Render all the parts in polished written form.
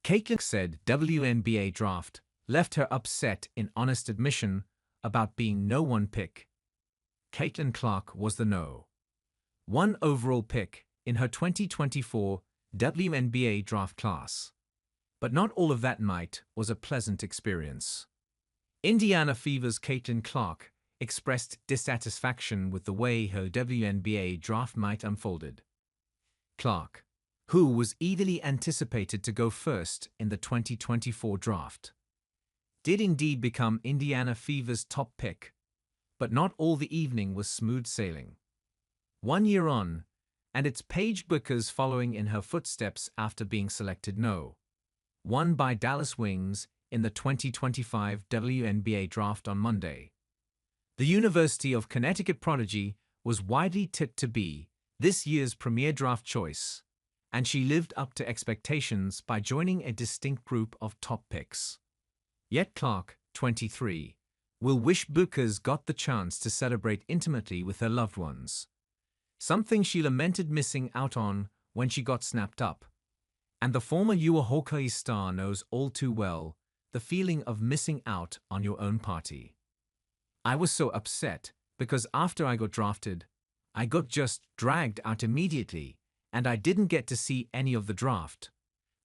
Caitlin said WNBA Draft left her upset in honest admission about being no one pick. Caitlin Clark was the no. 1 overall pick in her 2024 WNBA Draft class. But not all of that night was a pleasant experience. Indiana Fever's Caitlin Clark expressed dissatisfaction with the way her WNBA Draft night unfolded. Clark, who was eagerly anticipated to go first in the 2024 draft, did indeed become Indiana Fever's top pick, but not all the evening was smooth sailing. 1 year on, and it's Paige Bueckers following in her footsteps after being selected no. 1 by Dallas Wings in the 2025 WNBA Draft on Monday. The University of Connecticut prodigy was widely tipped to be this year's premier draft choice, and she lived up to expectations by joining a distinct group of top picks. Yet Clark, 23, will wish Bueckers got the chance to celebrate intimately with her loved ones, something she lamented missing out on when she got snapped up. And the former UA Hawkeye star knows all too well the feeling of missing out on your own party. I was so upset because after I got drafted, I got just dragged out immediately, and I didn't get to see any of the draft,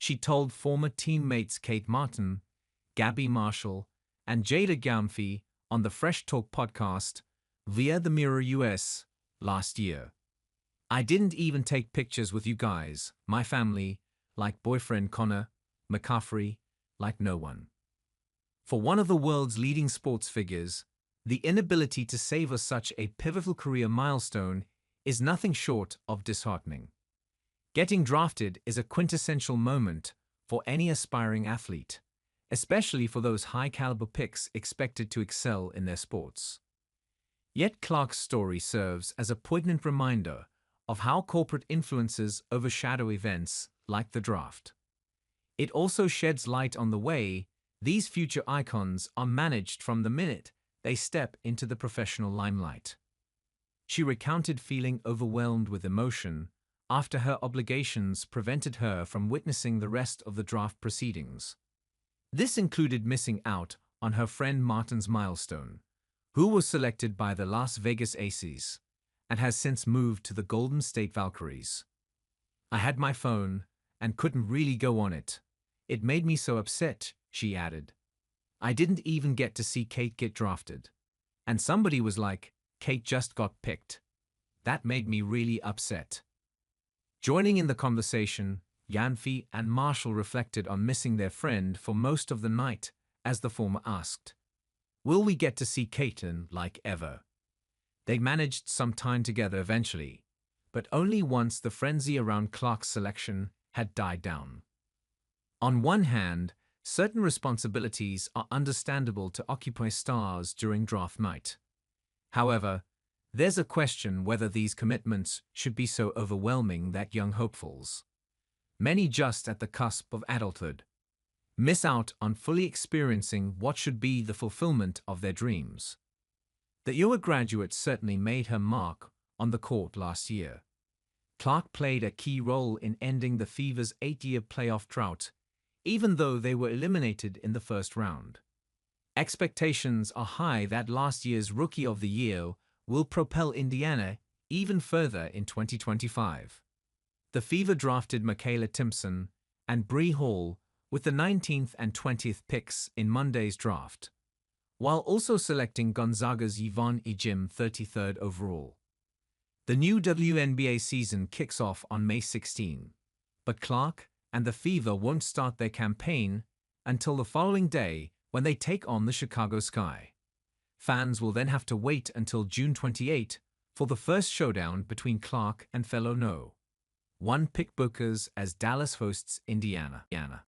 she told former teammates Kate Martin, Gabby Marshall, and Jada Gamfi on the Fresh Talk podcast via the Mirror US last year. I didn't even take pictures with you guys, my family, like boyfriend Connor McCaffrey, like no one. For one of the world's leading sports figures, the inability to savor such a pivotal career milestone is nothing short of disheartening. Getting drafted is a quintessential moment for any aspiring athlete, especially for those high-caliber picks expected to excel in their sports. Yet Clark's story serves as a poignant reminder of how corporate influences overshadow events like the draft. It also sheds light on the way these future icons are managed from the minute they step into the professional limelight. She recounted feeling overwhelmed with emotion after her obligations prevented her from witnessing the rest of the draft proceedings. This included missing out on her friend Martin's milestone, who was selected by the Las Vegas Aces and has since moved to the Golden State Valkyries. I had my phone and couldn't really go on it. It made me so upset, she added. I didn't even get to see Kate get drafted. And somebody was like, Kate just got picked. That made me really upset. Joining in the conversation, Yanfi and Marshall reflected on missing their friend for most of the night as the former asked, will we get to see Caitlin like ever? They managed some time together eventually, but only once the frenzy around Clark's selection had died down. On one hand, certain responsibilities are understandable to occupy stars during draft night. However, there's a question whether these commitments should be so overwhelming that young hopefuls, many just at the cusp of adulthood, miss out on fully experiencing what should be the fulfillment of their dreams. The UA graduate certainly made her mark on the court last year. Clark played a key role in ending the Fever's 8-year playoff drought, even though they were eliminated in the first round. Expectations are high that last year's Rookie of the Year will propel Indiana even further in 2025. The Fever drafted Michaela Timpson and Bree Hall with the 19th and 20th picks in Monday's draft, while also selecting Gonzaga's Yvonne Ejim 33rd overall. The new WNBA season kicks off on May 16, but Clark and the Fever won't start their campaign until the following day when they take on the Chicago Sky. Fans will then have to wait until June 28 for the first showdown between Clark and fellow No. 1 pick Bueckers as Dallas hosts Indiana.